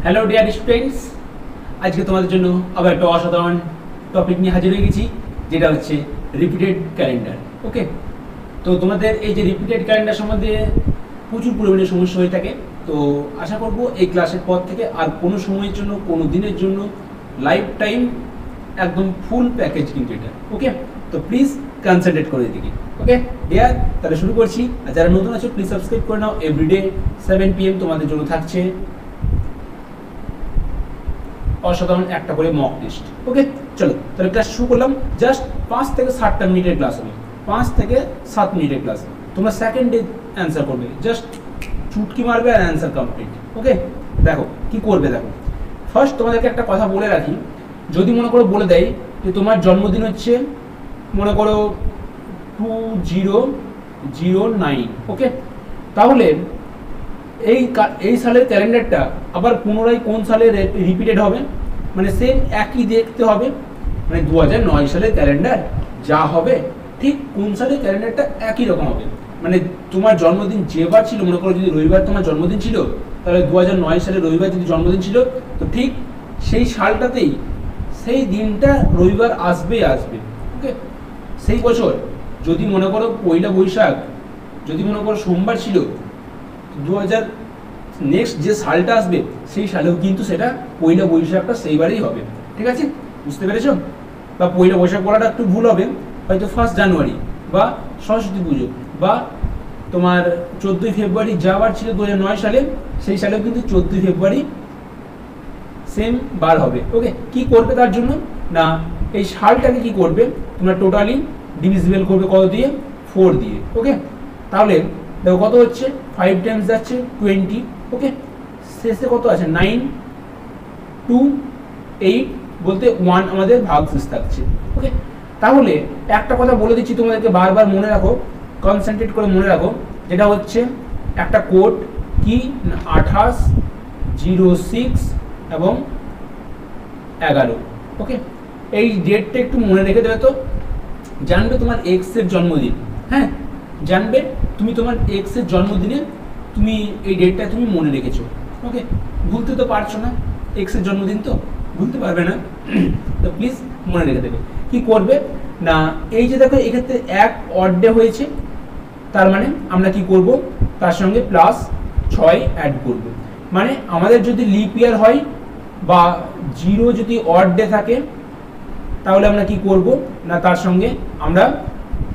Hello dear students, আজকে তোমাদের জন্য আবার একটা অসাধারণ টপিক নিয়ে হাজির হয়ে গেছি, যেটা হচ্ছে রিপিটেড ক্যালেন্ডার। ওকে, তো তোমাদের এই যে রিপিটেড ক্যালেন্ডার সম্বন্ধে প্রচুর পরিমাণে সমস্যা হয়ে থাকে। তো আশা করব এই ক্লাসের পর থেকে আর কোনো সময়ের জন্য, কোনো দিনের জন্য লাইফ টাইম একদম ফুল প্যাকেজ কিন্তু এটা। ওকে, তো প্লিজ কনসেন্ট্রেট করে দিকে। ওকে ডিয়ার, তাহলে শুরু করছি। আর যারা নতুন আছো প্লিজ সাবস্ক্রাইব করে নাও। এভরিডে 7 PM তোমাদের জন্য থাকছে অসাধারণ একটা করে মক টেস্ট। ওকে, চলো তাহলে ক্লাস শুরু করলাম। জাস্ট 5 থেকে 7টা মিনিটের ক্লাস হবে, 5 থেকে 7 মিনিটের ক্লাস। তোমরা সেকেন্ডে অ্যান্সার করবে, জাস্ট চুটকি মারবে আর অ্যান্সার কমপ্লিট। ওকে, দেখো কি করবে। দেখো, ফার্স্ট তোমাদেরকে একটা কথা বলে রাখি, যদি মনে করো বলে দেয় যে তোমার জন্মদিন হচ্ছে মনে করো 2009, ওকে, তাহলে এই সালের ক্যালেন্ডারটা আবার পুনরায় কোন সালে রিপিটেড হবে, মানে সেম একই দেখতে হবে। মানে 2009 সালের ক্যালেন্ডার যা হবে ঠিক কোন সালের ক্যালেন্ডারটা একই রকম হবে। মানে তোমার জন্মদিন যেবার ছিল, মনে করো যদি রবিবার তোমার জন্মদিন ছিল, তাহলে 2009 সালের রবিবার যদি জন্মদিন ছিল, তো ঠিক সেই সালটাতেই সেই দিনটা রবিবার আসবে। ওকে, সেই বছর যদি মনে করো পয়লা বৈশাখ যদি মনে করো সোমবার ছিল, 2000 নেক্সট যে সালটা আসবে সেই সালেও কিন্তু সেটা পয়লা বৈশাখটা সেইবারেই হবে। ঠিক আছে, বুঝতে পেরেছো? বা পয়লা বৈশাখ বলাটা একটু ভুল হবে, হয়তো 1 জানুয়ারি বা সরস্বতী পুজো বা তোমার 14ই ফেব্রুয়ারি যাওয়ার ছিল 2009 সালে, সেই সালেও কিন্তু 14ই ফেব্রুয়ারি সেম বার হবে। ওকে, কি করবে তার জন্য না, এই সালটাকে কি করবে তোমরা টোটালি ডিভিজিবল করবে কত দিয়ে? 4 দিয়ে। ওকে, তাহলে দেখো কত হচ্ছে, 5 টাইমস যাচ্ছে 20। ওকে, শেষে কত আছে? 9, 2, 8 বলতে 1 আমাদের ভাগশেষ থাকছে। ওকে, তাহলে একটা কথা বলে দিচ্ছি তোমাদেরকে, বারবার মনে রাখো, কনসেন্ট্রেট করে মনে রাখো, যেটা হচ্ছে একটা কোড কি 28, 06 এবং 11। ওকে, এই ডেটটা একটু মনে রেখে দেবে। তো জানবে তোমার এক্স এর জন্মদিন, হ্যাঁ জানবে তুমি তোমার এক্স এর জন্মদিনে তুমি এই ডেটটা তুমি মনে রেখেছো। ওকে, ভুলতে তো পারছো না, এক্স এর জন্মদিন তো ভুলতে পারবে না, তো প্লিজ মনে রেখে দেবে। কি করবে না, এই যে দেখো এক্ষেত্রে 1 অড ডে হয়েছে, তার মানে আমরা কি করব, তার সঙ্গে +6 অ্যাড করব। মানে আমাদের যদি লিপ ইয়ার হয় বা 0 যদি অড ডে থাকে, তাহলে আমরা কি করব না, তার সঙ্গে আমরা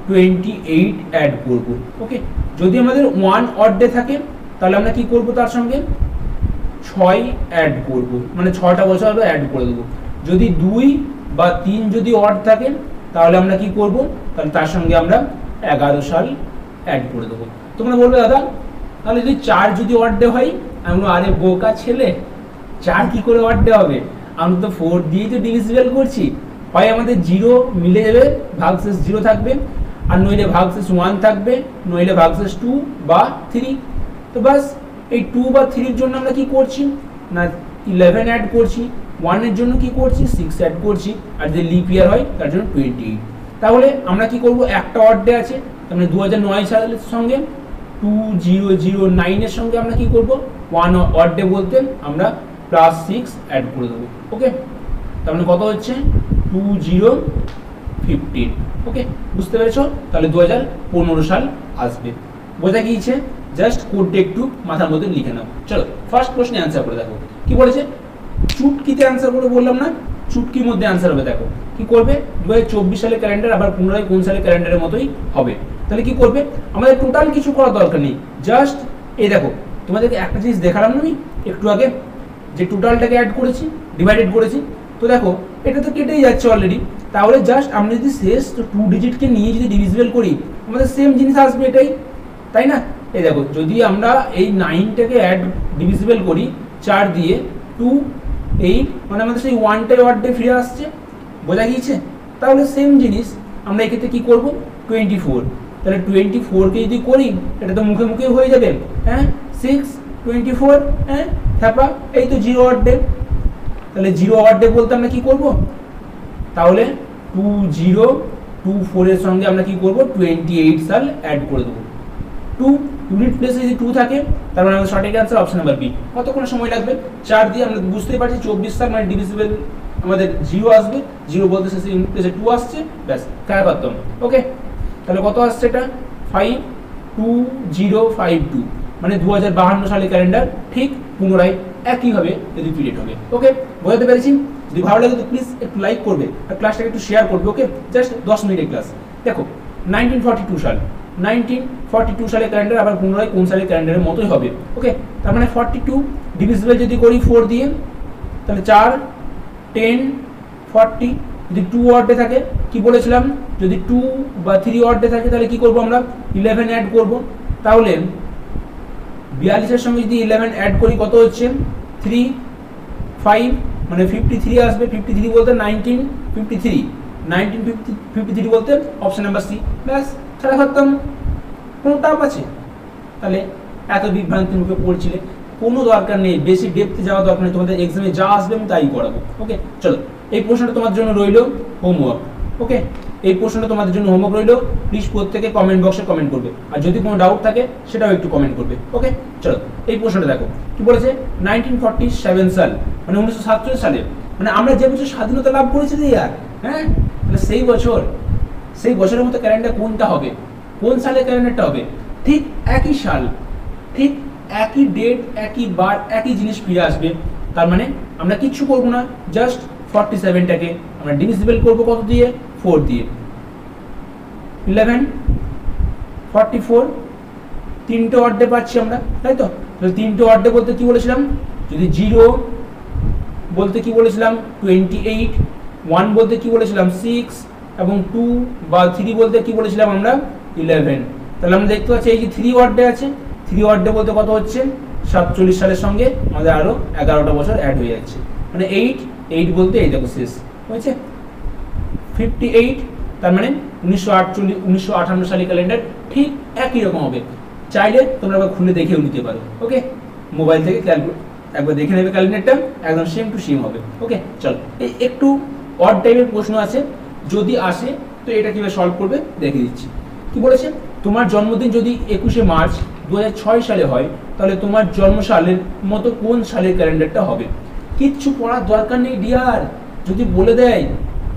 28 অ্যাড করব। ওকে, যদি আমাদের 1 অড ডে থাকে, তাহলে আমরা কি করব, তার সঙ্গে 6 অ্যাড করব, মানে 6টা বছর আমরা অ্যাড করে দেবো। যদি 2 বা 3 যদি অড থাকে, তাহলে আমরা কি করব, তাহলে তার সঙ্গে আমরা 11 সাল অ্যাড করে দেবো। তোমরা বলবে দাদা তাহলে যদি 4 যদি অড ডে হয়, আমি আরে বোকা ছেলে, 4 কি করে অড ডে হবে, আমি তো 4 দিয়েই তো ডিভিজিবল করছি। হয় আমাদের 0 মিলে যাবে, ভাগশেষ 0 থাকবে, আর নইলে ভাগশেষ 1 থাকবে, নইলে ভাগশেষ 2 বা 3। তো বাস এই 2 বা 3 এর জন্য আমরা কি করছি না 11 অ্যাড করছি, 1 এর জন্য কি করছি 6 অ্যাড করছি, আর যদি লিপ ইয়ার হয় তার জন্য 28। তাহলে আমরা কি করব, একটা অড ডে আছে, তার মানে 2009 সালের সঙ্গে 2009 এর সঙ্গে আমরা কি করব, 1 অড ডে বলতে আমরা +6 অ্যাড করে দেবো। ওকে, তার মানে কত হচ্ছে 2015। ওকে, বুঝতে পেরেছো? তাহলে 2015 সাল আসবে। বোঝা গিয়েছে? জাস্ট কোডটা একটু মাথার মধ্যে লিখে নাও। চলো ফার্স্ট প্রশ্নে অ্যান্সার করে দেখো কি বলেছে। চুটকিতে অ্যান্সার করে বললাম না, চুটকির মধ্যে অ্যান্সার হবে। দেখো কি করবে, 2024 সালের ক্যালেন্ডার আবার পুনরায় কোন সালের ক্যালেন্ডারের মতোই হবে। তাহলে কি করবে, আমাদের টোটাল কিছু করার দরকার নেই, জাস্ট এই দেখো তোমাদেরকে একটা জিনিস দেখালাম আমি একটু আগে, যে টোটালটাকে অ্যাড করেছি, ডিভাইডেড করেছি। তো দেখো এটা তো কেটেই যাচ্ছে অলরেডি, তাহলে জাস্ট আমরা যদি শেষ 2 ডিজিটকে নিয়ে যদি ডিভিজিবল করি, আমাদের সেম জিনিস আসবে, এটাই, তাই না? এই দেখো যদি আমরা এই 9টাকে অ্যাড ডিভিজিবল করি 4 দিয়ে, 2, 8, মানে আমাদের সেই 1টাই অড ডে ফিরে আসছে। বোঝা গিয়েছে? তাহলে সেম জিনিস আমরা এক্ষেত্রে কি করব, 24। তাহলে 24কে যদি করি, এটা তো মুখে মুখে হয়ে যাবে, হ্যাঁ 6, 24, হ্যাঁ থাপা, এই তো 0 অড ডে। তাহলে 0 অড ডে বলতে আমরা কি করব, তাহলে 2024 এর সঙ্গে আমরা কি করব, 28 সাল অ্যাড করে দেবো। 2 ইউনিট প্লেসে যদি 2 থাকে তার মানে আমাদের সঠিক অ্যান্সার অপশন নাম্বার বি। কতক্ষণ সময় লাগবে? 4 দিয়ে আমরা বুঝতেই পারছি 24 সাল মানে ডিভিজিবল আমাদের 0 আসবে, 0 বলতে শেষে ইউনিট প্লেসে 2 আসছে, ব্যাস খেলা করতাম। ওকে, তাহলে কত আসছে এটা? 52052 মানে 2052 সালে ক্যালেন্ডার ঠিক পুনরায় একইভাবে রিপিটেড হবে। ওকে, বোঝাতে পেরেছি? যদি ভালো লাগে তো প্লিজ একটু লাইক করবে আর ক্লাসটাকে একটু শেয়ার করবে। ওকে, জাস্ট 10 মিনিটের ক্লাস। দেখো 1942 সাল, 1942 সালে ক্যালেন্ডার আবার পুনরায় কোন সালের ক্যালেন্ডারের মতোই হবে। ওকে, তার মানে 42 ডিভিজিবল যদি করি 4 দিয়ে তাহলে 4 10 40, যদি 2 অর্ডে থাকে কি বলেছিলাম, যদি 2 বা 3 অর্ডে থাকে তাহলে কি করব আমরা 11 অ্যাড করব। তাহলে 42 এর সঙ্গে যদি 11 অ্যাড করি কত হচ্ছে 3 5 মানে 53 আসবে। 53 বলতে 1953, 1953 বলতে অপশন নাম্বার সি। ব্যাস খেলা খতম। কোনো টাপ আছে? তাহলে এত বিভ্রান্তির মুখে পড়ছিলে, কোনো দরকার নেই, বেশি ডেপথে যাওয়া দরকার নেই, তোমাদের এক্সামে যা আসবে আমি তাই করাবো। ওকে, চলো এই প্রশ্নটা তোমার জন্য রইলো হোমওয়ার্ক। ওকে, এই প্রশ্নটা তোমাদের জন্য হোমওয়ার্ক রইলো, প্লিজ প্রত্যেকে কমেন্ট বক্সে কমেন্ট করবে, আর যদি কোনো ডাউট থাকে সেটাও একটু কমেন্ট করবে। ওকে, চলো এই প্রশ্নটা দেখো কি বলেছে। 1947 সাল মানে 1947 সালে, মানে আমরা যে বছর স্বাধীনতা লাভ করেছি ইয়ার, হ্যাঁ, মানে সেই বছরের মতো ক্যালেন্ডার কোনটা হবে, কোন সালে ক্যালেন্ডারটা হবে? ঠিক একই সাল, ঠিক একই ডেট, একই বার, একই জিনিস ফিরে আসবে। তার মানে আমরা কিচ্ছু করবো না, জাস্ট 47টাকে আমরা ডিভিজিবল করবো কত দিয়ে? 4 দিয়ে। 11 44 তিনটে অর্ডে পাচ্ছি আমরা, তাই তো? তাহলে তিনটে অর্ডে বলতে কি বলেছিলাম, যদি 0 বলতে কি বলেছিলাম 28, 1 বলতে কি বলেছিলাম 6 এবং 2 বা 3 বলতে কি বলেছিলাম আমরা 11। তাহলে আমরা দেখতে পাচ্ছি এই যে 3 অর্ডে আছে, 3 অর্ডে বলতে কত হচ্ছে 47 সালের সঙ্গে আমাদের আরো 11টা বছর অ্যাড হয়ে যাচ্ছে, মানে 8 বলতে এই দেখো শেষ হয়েছে 58। তার মানে 1958 সালের ক্যালেন্ডার ঠিক একই রকম হবে। চাইলে তোমরা একবার খুলে দেখেও নিতে পারো। ওকে, মোবাইল থেকে একবার দেখে নেবে ক্যালেন্ডারটা, একদম সেম টু সেম হবে। ওকে, চলো এই একটু অড টাইপের প্রশ্ন আছে, যদি আসে তো এটা কিভাবে সলভ করবে দেখে দিচ্ছি। কি বলেছে, তোমার জন্মদিন যদি 21শে মার্চ 2006 সালে হয় তাহলে তোমার জন্ম সালের মতো কোন সালের ক্যালেন্ডারটা হবে? কিচ্ছু পড়ার দরকার নেই ডিয়ার, যদি বলে দেয়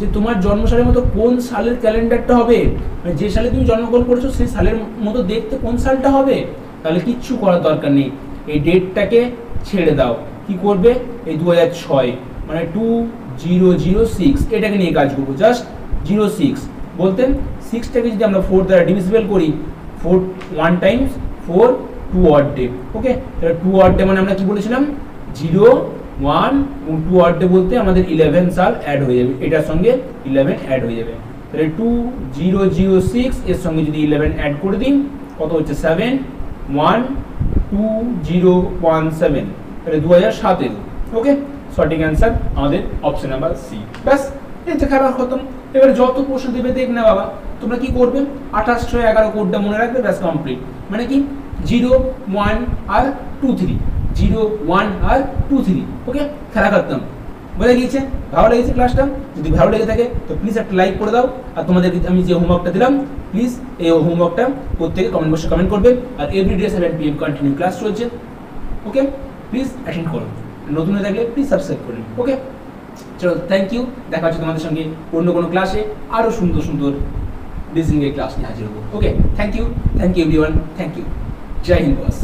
যে তোমার জন্ম সালের মতো কোন সালের ক্যালেন্ডারটা হবে, মানে যে সালে তুমি জন্মগ্রহণ করেছো সেই সালের মতো দেখতে কোন সালটা হবে, তাহলে কিচ্ছু করার দরকার নেই, এই ডেটটাকে ছেড়ে দাও। কি করবে, এই 2006 মানে 2006 এটাকে নিয়ে কাজ করবো। জাস্ট 06 বলতে 6টাকে যদি আমরা 4 দ্বারা ডিভিজিবল করি, 4 1 টাইমস 4 2 অড ডে। ওকে, তাহলে 2 অড ডে মানে আমরা কি বলেছিলাম 0 1 এবং 2 অড ডে বলতে আমাদের 11 সাল অ্যাড হয়ে যাবে, এটার সঙ্গে 11 অ্যাড হয়ে যাবে। তাহলে 2006 এর সঙ্গে যদি 11 অ্যাড করে দিই কত হচ্ছে 7 1 2017, তাহলে 2017। ওকে, সঠিক অ্যান্সার আমাদের অপশন নাম্বার সি। ব্যাস এতে খেলা খতম। এবার যত প্রশ্ন দেবে দেখ না বাবা, তোমরা কি করবে 28 6 11 কোডটা মনে রাখবে, ব্যাস কমপ্লিট। মানে কি 0 1 আর 2 3, 0 1 আর 2 3। ওকে, খেলা খতম। বোঝা গিয়েছে? ভালো লেগেছে ক্লাসটা? যদি ভালো লেগে থাকে তো প্লিজ একটা লাইক করে দাও, আর তোমাদের আমি যে হোমওয়ার্কটা দিলাম প্লিজ এই হোমওয়ার্কটা প্রত্যেকে কমেন্ট বক্সে কমেন্ট করবে। আর এভরিডে 7 PM কন্টিনিউ ক্লাস চলছে। ওকে, প্লিজ অ্যাটেন্ড করুন, নতুন হয়ে থাকলে প্লিজ সাবস্ক্রাইব করুন। ওকে, চলো থ্যাংক ইউ, দেখা হচ্ছে তোমাদের সঙ্গে অন্য কোনো ক্লাসে আরও সুন্দর সুন্দর রিজনিংয়ের ক্লাস নিয়ে হাজির হবো। Okay, thank you everyone, thank you, জয় হিন্দ বস।